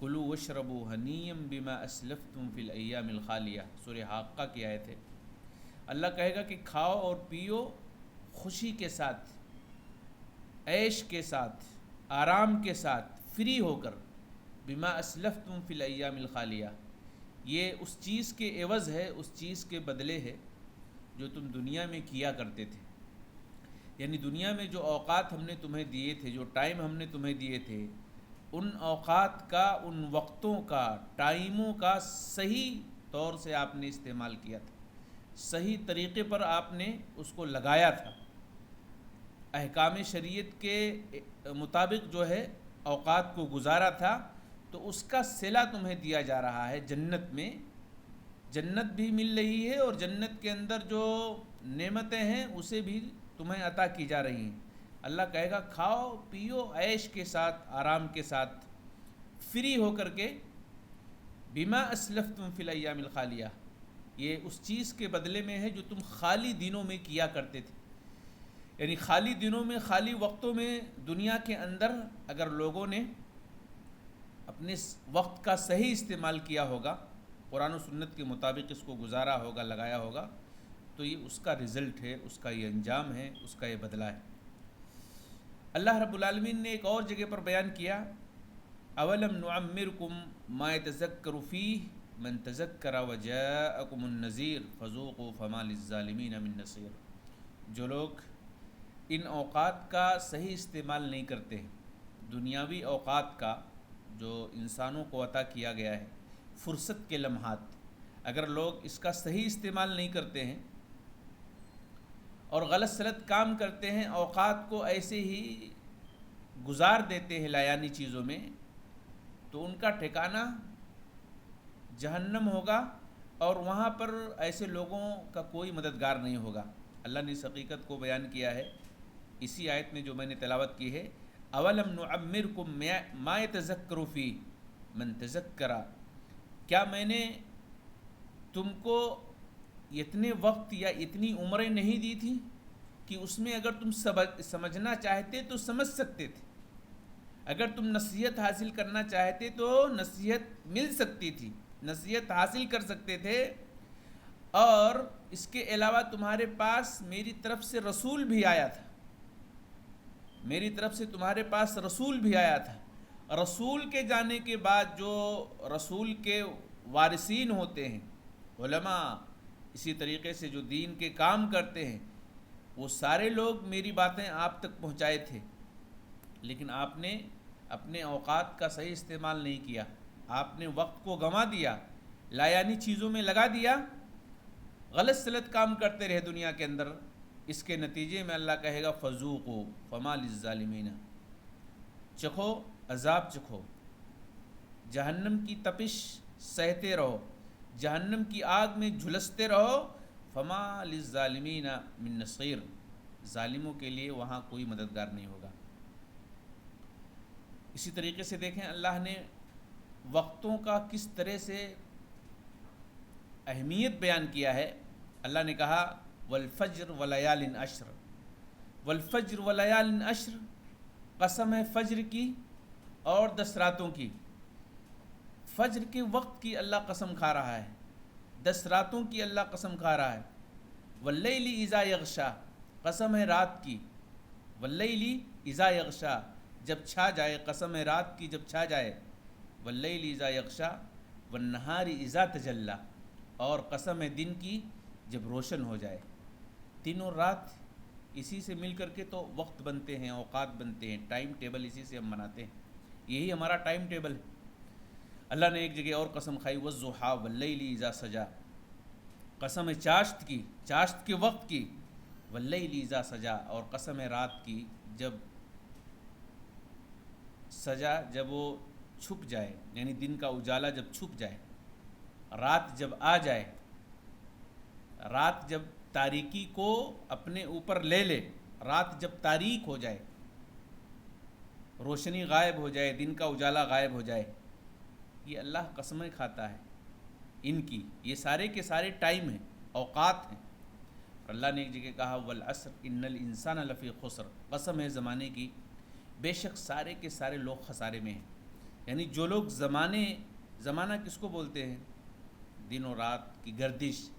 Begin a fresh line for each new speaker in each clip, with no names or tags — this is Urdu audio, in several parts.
کلوا واشربوا ہنیئا بما اسلفتم فی الایام الخالیہ، سورہ حاقہ کی آیت ہے۔ اللہ کہے گا کہ کھاؤ اور پیو خوشی کے ساتھ، عیش کے ساتھ، آرام کے ساتھ، فری ہو کر، بما اسلفتم فی الایام الخالیہ، یہ اس چیز کے عوض ہے، اس چیز کے بدلے ہے جو تم دنیا میں کیا کرتے تھے۔ یعنی دنیا میں جو اوقات ہم نے تمہیں دیے تھے، جو ٹائم ہم نے تمہیں دیے تھے، ان اوقات کا، ان وقتوں کا، ٹائموں کا صحیح طور سے آپ نے استعمال کیا تھا، صحیح طریقے پر آپ نے اس کو لگایا تھا، احکام شریعت کے مطابق جو ہے اوقات کو گزارا تھا، تو اس کا صلہ تمہیں دیا جا رہا ہے جنت میں۔ جنت بھی مل رہی ہے اور جنت کے اندر جو نعمتیں ہیں اسے بھی تمہیں عطا کی جا رہی ہیں۔ اللہ کہے گا کھاؤ پیو عیش کے ساتھ، آرام کے ساتھ، فری ہو کر کے، بما اسلفتم فی الایام الخالیہ، یہ اس چیز کے بدلے میں ہے جو تم خالی دنوں میں کیا کرتے تھے۔ یعنی خالی دنوں میں، خالی وقتوں میں دنیا کے اندر اگر لوگوں نے اپنے وقت کا صحیح استعمال کیا ہوگا، قرآن و سنت کے مطابق اس کو گزارا ہوگا، لگایا ہوگا، تو یہ اس کا رزلٹ ہے، اس کا یہ انجام ہے، اس کا یہ بدلہ ہے۔ اللہ رب العالمین نے ایک اور جگہ پر بیان کیا، اولم نعمرکم ما یتذکر فیہ من تذکر وجاءکم النذیر فذوقوا فما للظالمین من نصیر۔ جو لوگ ان اوقات کا صحیح استعمال نہیں کرتے ہیں، دنیاوی اوقات کا جو انسانوں کو عطا کیا گیا ہے، فرصت کے لمحات، اگر لوگ اس کا صحیح استعمال نہیں کرتے ہیں اور غلط سلط کام کرتے ہیں، اوقات کو ایسے ہی گزار دیتے ہیں لایانی چیزوں میں، تو ان کا ٹھکانہ جہنم ہوگا، اور وہاں پر ایسے لوگوں کا کوئی مددگار نہیں ہوگا۔ اللہ نے اس حقیقت کو بیان کیا ہے اسی آیت میں جو میں نے تلاوت کی ہے، اولم نعمرکم ما یتذکر فیہ من تذکر، کیا میں نے تم کو اتنے وقت یا اتنی عمریں نہیں دی تھی کہ اس میں اگر تم سمجھنا چاہتے تو سمجھ سکتے تھے، اگر تم نصیحت حاصل کرنا چاہتے تو نصیحت مل سکتی تھی، نصیحت حاصل کر سکتے تھے، اور اس کے علاوہ تمہارے پاس میری طرف سے رسول بھی آیا تھا، میری طرف سے تمہارے پاس رسول بھی آیا تھا۔ رسول کے جانے کے بعد جو رسول کے وارثین ہوتے ہیں، علماء، اسی طریقے سے جو دین کے کام کرتے ہیں، وہ سارے لوگ میری باتیں آپ تک پہنچائے تھے، لیکن آپ نے اپنے اوقات کا صحیح استعمال نہیں کیا، آپ نے وقت کو گنوا دیا، لایانی چیزوں میں لگا دیا، غلط سلط کام کرتے رہے دنیا کے اندر۔ اس کے نتیجے میں اللہ کہے گا فذوقوا فما للظالمین، چکھو عذاب، چکھو جہنم کی تپش، سہتے رہو، جہنم کی آگ میں جھلستے رہو، فما للظالمین من نصیر، ظالموں کے لیے وہاں کوئی مددگار نہیں ہوگا۔ اسی طریقے سے دیکھیں اللہ نے وقتوں کا کس طرح سے اہمیت بیان کیا ہے۔ اللہ نے کہا والفجر ولیال عشر، والفجر ولیال عشر، قسم ہے فجر کی اور 10 راتوں کی۔ فجر کے وقت کی اللہ قسم کھا رہا ہے، 10 راتوں کی اللہ قسم کھا رہا ہے۔ واللیل اذا یغشا، قسم ہے رات کی، واللیل اذا یغشا، جب چھا جائے، قسم ہے رات کی جب چھا جائے، واللیل اذا یغشا والنہار اذا تجلی، اور قسم ہے دن کی جب روشن ہو جائے۔ دن اور رات اسی سے مل کر کے تو وقت بنتے ہیں، اوقات بنتے ہیں، ٹائم ٹیبل اسی سے ہم بناتے ہیں، یہی ہمارا ٹائم ٹیبل ہے۔ اللہ نے ایک جگہ اور قسم کھائی والضحیٰ واللیل اذا سجا، قسم ہے چاشت کی، چاشت کے وقت کی، واللیل اذا سجا، اور قسم ہے رات کی جب سجا، جب وہ چھپ جائے، یعنی دن کا اجالا جب چھپ جائے، رات جب آ جائے، رات جب تاریکی کو اپنے اوپر لے لے، رات جب تاریک ہو جائے، روشنی غائب ہو جائے، دن کا اجالا غائب ہو جائے، یہ اللہ قسمیں کھاتا ہے ان کی، یہ سارے کے سارے ٹائم ہیں، اوقات ہیں۔ اور اللہ نے ایک جگہ کہا والعصر ان الانسان لفی خسر، قسم ہے زمانے کی، بے شک سارے کے سارے لوگ خسارے میں ہیں۔ یعنی جو لوگ زمانہ کس کو بولتے ہیں؟ دن و رات کی گردش،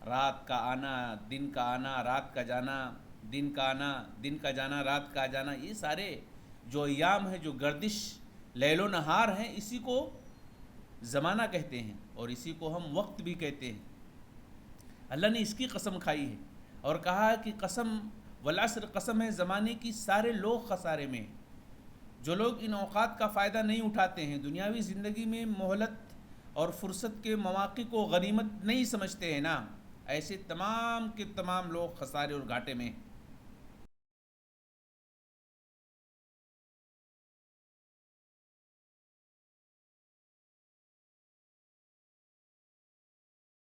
رات کا آنا، دن کا آنا، رات کا جانا، دن کا آنا، دن کا جانا، رات کا جانا، یہ سارے جو ایام ہیں، جو گردش لیل و نہار ہیں، اسی کو زمانہ کہتے ہیں، اور اسی کو ہم وقت بھی کہتے ہیں۔ اللہ نے اس کی قسم کھائی ہے اور کہا کہ قسم والعصر، قسم ہے زمانے کی، سارے لوگ خسارے میں۔ جو لوگ ان اوقات کا فائدہ نہیں اٹھاتے ہیں، دنیاوی زندگی میں مہلت اور فرصت کے مواقع کو غنیمت نہیں سمجھتے ہیں نا، ایسے تمام کے تمام لوگ خسارے اور گھاٹے میں۔